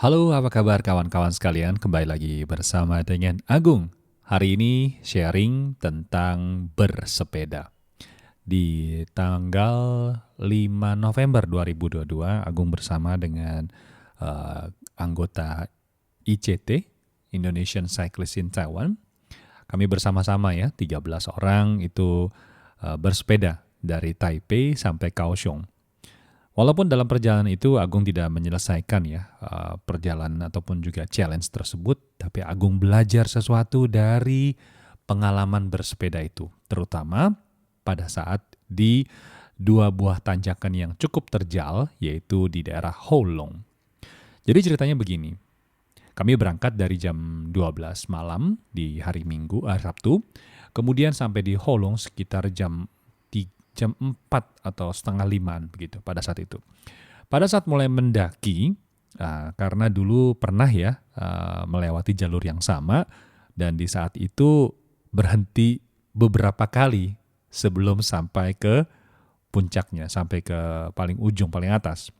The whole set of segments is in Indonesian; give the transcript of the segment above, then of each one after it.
Halo, apa kabar kawan-kawan sekalian? Kembali lagi bersama dengan Agung. Hari ini sharing tentang bersepeda. Di tanggal 5 November 2022, Agung bersama dengan anggota ICT, Indonesian Cyclists in Taiwan. Kami bersama-sama ya, 13 orang itu bersepeda dari Taipei sampai Kaohsiung. Walaupun dalam perjalanan itu Agung tidak menyelesaikan ya perjalanan ataupun juga challenge tersebut, tapi Agung belajar sesuatu dari pengalaman bersepeda itu, terutama pada saat di dua buah tanjakan yang cukup terjal, yaitu di daerah Holong. Jadi ceritanya begini, kami berangkat dari jam 12 malam di hari Sabtu, kemudian sampai di Holong sekitar jam 4 atau setengah 5 begitu pada saat itu. Pada saat mulai mendaki, karena dulu pernah ya melewati jalur yang sama, dan di saat itu berhenti beberapa kali sebelum sampai ke puncaknya, sampai ke paling ujung, paling atas.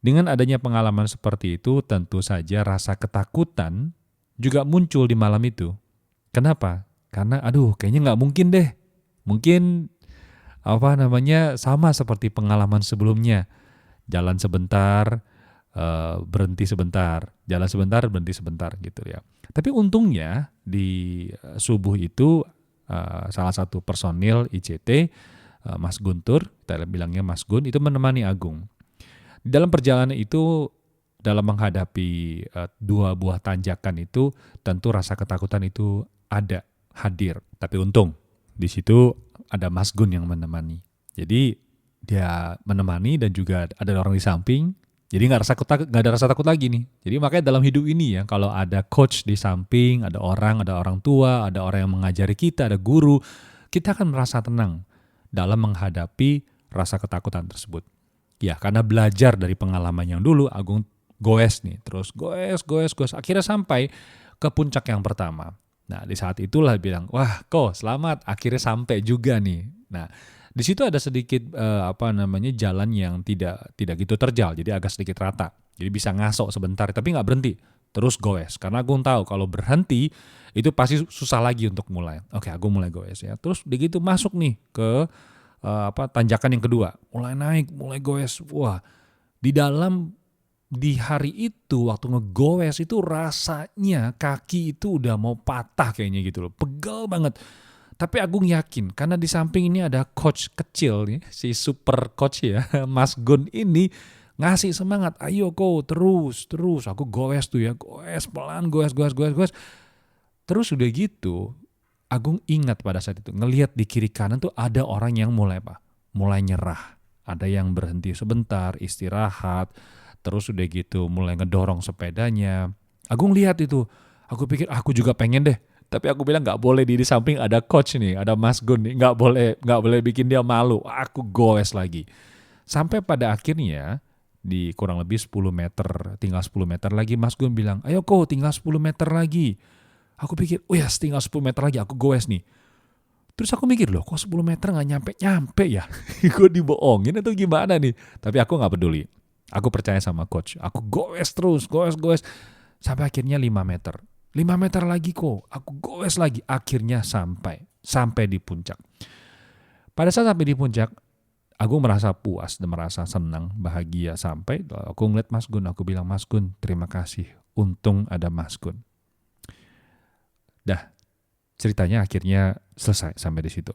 Dengan adanya pengalaman seperti itu, tentu saja rasa ketakutan juga muncul di malam itu. Kenapa? Karena kayaknya nggak mungkin deh. Mungkin sama seperti pengalaman sebelumnya. Jalan sebentar, berhenti sebentar, jalan sebentar, berhenti sebentar gitu ya. Tapi untungnya di subuh itu salah satu personil ICT, Mas Guntur, kita bilangnya Mas Gun, itu menemani Agung. Di dalam perjalanan itu, dalam menghadapi dua buah tanjakan itu, tentu rasa ketakutan itu ada, hadir. Tapi untung di situ ada Mas Gun yang menemani. Jadi dia menemani dan juga ada orang di samping. Jadi nggak ada rasa takut lagi nih. Jadi makanya dalam hidup ini ya, kalau ada coach di samping, ada orang tua, ada orang yang mengajari kita, ada guru, kita akan merasa tenang dalam menghadapi rasa ketakutan tersebut. Ya karena belajar dari pengalaman yang dulu, Agung goes nih, terus goes, akhirnya sampai ke puncak yang pertama. Nah di saat itulah bilang, wah kok selamat, akhirnya sampai juga nih. Nah di situ ada sedikit jalan yang tidak gitu terjal, jadi agak sedikit rata. Jadi bisa ngasok sebentar, tapi nggak berhenti, terus goes. Karena Agung tahu kalau berhenti itu pasti susah lagi untuk mulai. Oke, Agung mulai goes ya. Terus begitu masuk nih ke tanjakan yang kedua, mulai naik, mulai goes. Wah di hari itu waktu ngegoes itu rasanya kaki itu udah mau patah kayaknya gitu loh, pegel banget. Tapi Agung yakin karena di samping ini ada coach kecil nih, si super coach ya, Mas Gun ini ngasih semangat, ayo kok terus. Aku goes tuh ya, goes pelan, goes. Terus udah gitu, Agung ingat pada saat itu ngelihat di kiri kanan tuh ada orang yang mulai nyerah. Ada yang berhenti sebentar, istirahat. Terus udah gitu mulai ngedorong sepedanya. Agung lihat itu. Aku pikir aku juga pengen deh. Tapi aku bilang nggak boleh, di samping ada coach nih, ada Mas Gun nih. Nggak boleh bikin dia malu. Aku goes lagi. Sampai pada akhirnya di kurang lebih 10 meter, tinggal 10 meter lagi Mas Gun bilang, ayo kok tinggal 10 meter lagi. Aku pikir, oh ya tinggal 10 meter lagi, aku goes nih. Terus aku mikir loh, kok 10 meter gak nyampe ya? Gue dibohongin atau gimana nih? Tapi aku gak peduli. Aku percaya sama coach. Aku goes terus, goes. Sampai akhirnya 5 meter. 5 meter lagi kok, aku goes lagi. Akhirnya sampai di puncak. Pada saat sampai di puncak, aku merasa puas dan merasa senang, bahagia sampai. Aku ngeliat Mas Gun, aku bilang, Mas Gun, terima kasih. Untung ada Mas Gun. Dah, ceritanya akhirnya selesai sampai di situ.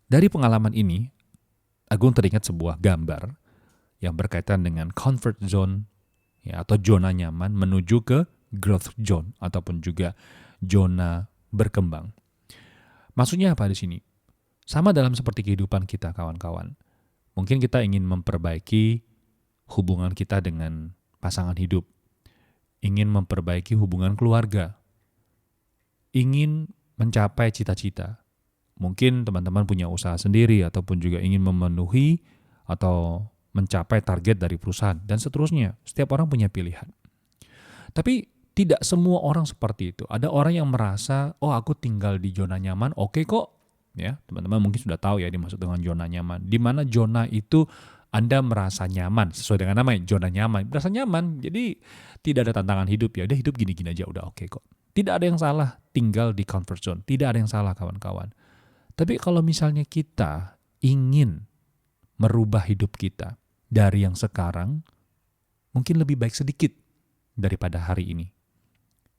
Dari pengalaman ini, Agung teringat sebuah gambar yang berkaitan dengan comfort zone ya, atau zona nyaman menuju ke growth zone ataupun juga zona berkembang. Maksudnya apa di sini? Sama dalam seperti kehidupan kita, kawan-kawan. Mungkin kita ingin memperbaiki hubungan kita dengan pasangan hidup, ingin memperbaiki hubungan keluarga, ingin mencapai cita-cita. Mungkin teman-teman punya usaha sendiri ataupun juga ingin memenuhi atau mencapai target dari perusahaan dan seterusnya. Setiap orang punya pilihan. Tapi tidak semua orang seperti itu. Ada orang yang merasa, oh aku tinggal di zona nyaman, oke kok. Ya, teman-teman mungkin sudah tahu ya dimaksud dengan zona nyaman. Di mana zona itu Anda merasa nyaman, sesuai dengan namanya, zona nyaman. Merasa nyaman, jadi tidak ada tantangan hidup ya. Udah hidup gini-gini aja, udah oke kok. Tidak ada yang salah tinggal di comfort zone. Tidak ada yang salah kawan-kawan. Tapi kalau misalnya kita ingin merubah hidup kita dari yang sekarang, mungkin lebih baik sedikit daripada hari ini.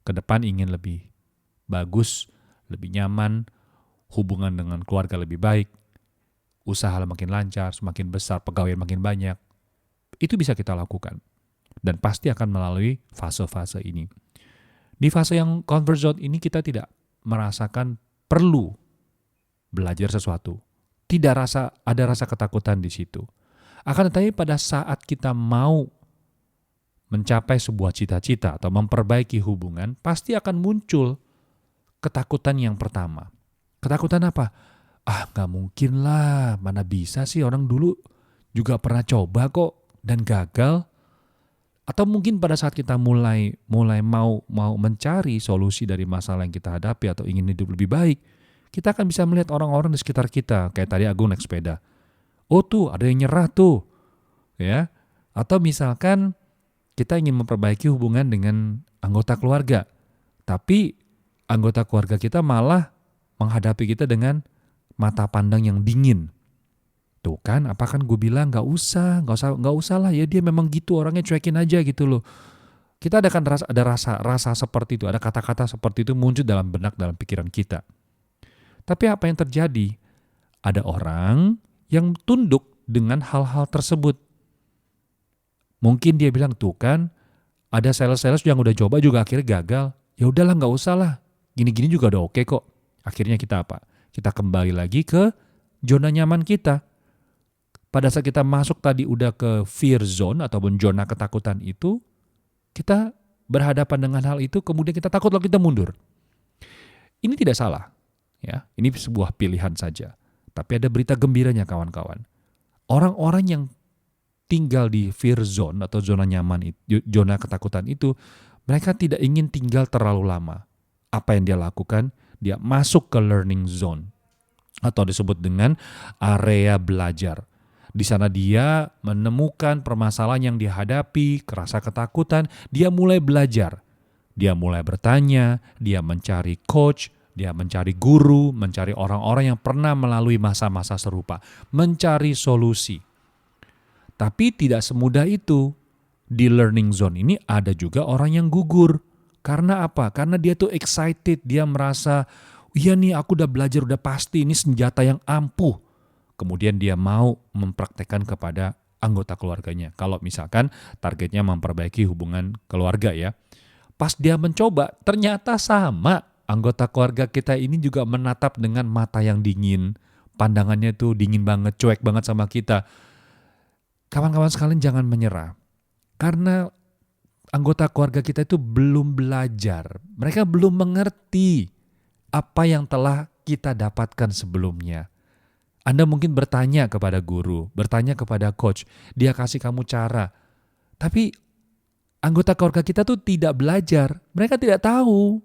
Ke depan ingin lebih bagus, lebih nyaman, hubungan dengan keluarga lebih baik, usaha makin lancar, semakin besar, pegawai makin banyak. Itu bisa kita lakukan. Dan pasti akan melalui fase-fase ini. Di fase yang comfort zone ini kita tidak merasakan perlu belajar sesuatu. Tidak ada rasa ketakutan di situ. Akan tetapi pada saat kita mau mencapai sebuah cita-cita atau memperbaiki hubungan, pasti akan muncul ketakutan yang pertama. Ketakutan apa? Gak mungkin lah, mana bisa sih, orang dulu juga pernah coba kok dan gagal. Atau mungkin pada saat kita mulai mau mencari solusi dari masalah yang kita hadapi atau ingin hidup lebih baik, kita akan bisa melihat orang-orang di sekitar kita. Kayak tadi Agung naik sepeda. Oh tuh ada yang nyerah tuh. Ya. Atau misalkan kita ingin memperbaiki hubungan dengan anggota keluarga. Tapi anggota keluarga kita malah menghadapi kita dengan mata pandang yang dingin. Tuh kan, apa kan gue bilang gak usah lah ya, dia memang gitu orangnya, cuekin aja gitu loh. Kita ada rasa seperti itu, ada kata-kata seperti itu muncul dalam benak, dalam pikiran kita. Tapi apa yang terjadi? Ada orang yang tunduk dengan hal-hal tersebut. Mungkin dia bilang, tuh kan, ada sales-sales yang udah coba juga akhirnya gagal. Ya udahlah, nggak usah lah. Gini-gini juga udah oke kok. Akhirnya kita apa? Kita kembali lagi ke zona nyaman kita. Pada saat kita masuk tadi udah ke fear zone ataupun zona ketakutan itu, kita berhadapan dengan hal itu, kemudian kita takut lalu kita mundur. Ini tidak salah. Ya, ini sebuah pilihan saja. Tapi ada berita gembiranya kawan-kawan. Orang-orang yang tinggal di fear zone atau zona nyaman, zona ketakutan itu, mereka tidak ingin tinggal terlalu lama. Apa yang dia lakukan? Dia masuk ke learning zone atau disebut dengan area belajar. Di sana dia menemukan permasalahan yang dihadapi, kerasa ketakutan, dia mulai belajar. Dia mulai bertanya, dia mencari coach, dia mencari guru, mencari orang-orang yang pernah melalui masa-masa serupa, mencari solusi. Tapi tidak semudah itu. Di learning zone ini ada juga orang yang gugur. Karena apa? Karena dia tuh excited, dia merasa, iya nih aku udah belajar, udah pasti ini senjata yang ampuh. Kemudian dia mau mempraktekkan kepada anggota keluarganya. Kalau misalkan targetnya memperbaiki hubungan keluarga ya. Pas dia mencoba, ternyata sama. Anggota keluarga kita ini juga menatap dengan mata yang dingin. Pandangannya tuh dingin banget, cuek banget sama kita. Kawan-kawan sekalian jangan menyerah. Karena anggota keluarga kita itu belum belajar. Mereka belum mengerti apa yang telah kita dapatkan sebelumnya. Anda mungkin bertanya kepada guru, bertanya kepada coach, dia kasih kamu cara. Tapi anggota keluarga kita tuh tidak belajar, mereka tidak tahu,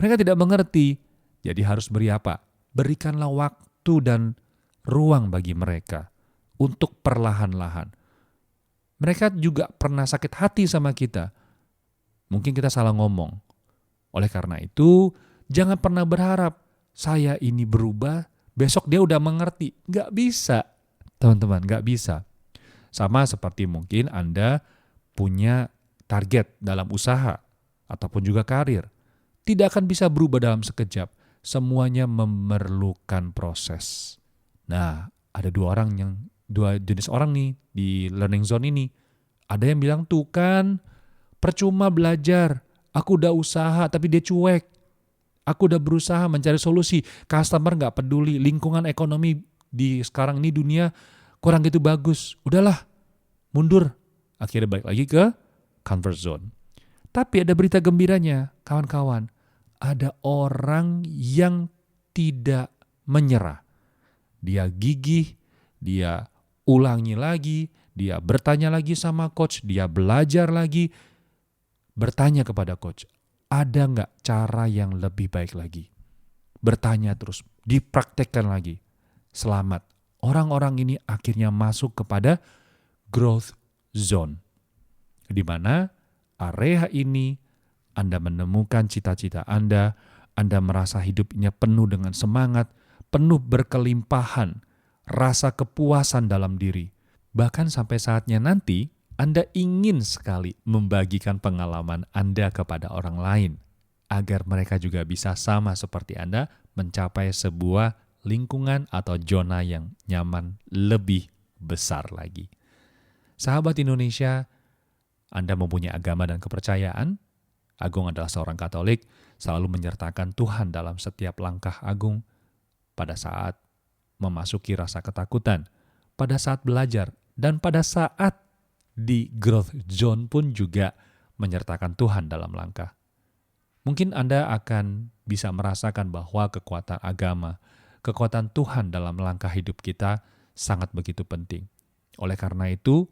mereka tidak mengerti. Jadi harus beri apa? Berikanlah waktu dan ruang bagi mereka untuk perlahan-lahan. Mereka juga pernah sakit hati sama kita. Mungkin kita salah ngomong. Oleh karena itu, jangan pernah berharap saya ini berubah, besok dia udah mengerti. Gak bisa, teman-teman, gak bisa. Sama seperti mungkin Anda punya target dalam usaha ataupun juga karir. Tidak akan bisa berubah dalam sekejap. Semuanya memerlukan proses. Nah, ada dua jenis orang nih di learning zone ini. Ada yang bilang, tuh kan, percuma belajar. Aku udah usaha tapi dia cuek. Aku udah berusaha mencari solusi, customer gak peduli, lingkungan ekonomi di sekarang ini dunia kurang gitu bagus. Udahlah, mundur. Akhirnya balik lagi ke comfort zone. Tapi ada berita gembiranya, kawan-kawan. Ada orang yang tidak menyerah. Dia gigih, dia ulangi lagi, dia bertanya lagi sama coach, dia belajar lagi, bertanya kepada coach. Ada nggak cara yang lebih baik lagi? Bertanya terus, dipraktekkan lagi. Selamat. Orang-orang ini akhirnya masuk kepada growth zone, di mana area ini Anda menemukan cita-cita Anda merasa hidupnya penuh dengan semangat, penuh berkelimpahan, rasa kepuasan dalam diri. Bahkan sampai saatnya nanti, Anda ingin sekali membagikan pengalaman Anda kepada orang lain, agar mereka juga bisa sama seperti Anda mencapai sebuah lingkungan atau zona yang nyaman lebih besar lagi. Sahabat Indonesia, Anda mempunyai agama dan kepercayaan. Agung adalah seorang Katolik, selalu menyertakan Tuhan dalam setiap langkah Agung pada saat memasuki rasa ketakutan, pada saat belajar, dan pada saat di growth zone pun juga menyertakan Tuhan dalam langkah. Mungkin Anda akan bisa merasakan bahwa kekuatan agama, kekuatan Tuhan dalam langkah hidup kita sangat begitu penting. Oleh karena itu,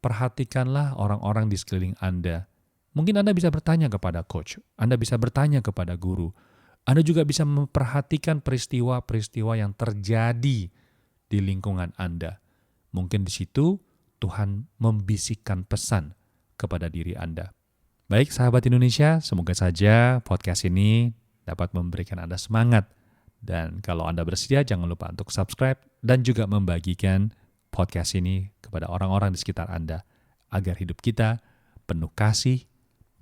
perhatikanlah orang-orang di sekeliling Anda. Mungkin Anda bisa bertanya kepada coach, Anda bisa bertanya kepada guru, Anda juga bisa memperhatikan peristiwa-peristiwa yang terjadi di lingkungan Anda. Mungkin di situ Tuhan membisikkan pesan kepada diri Anda. Baik sahabat Indonesia, semoga saja podcast ini dapat memberikan Anda semangat. Dan kalau Anda bersedia, jangan lupa untuk subscribe dan juga membagikan podcast ini kepada orang-orang di sekitar Anda, agar hidup kita penuh kasih,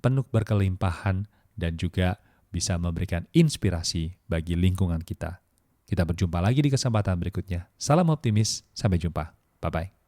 penuh berkelimpahan, dan juga bisa memberikan inspirasi bagi lingkungan kita. Kita berjumpa lagi di kesempatan berikutnya. Salam optimis, sampai jumpa. Bye-bye.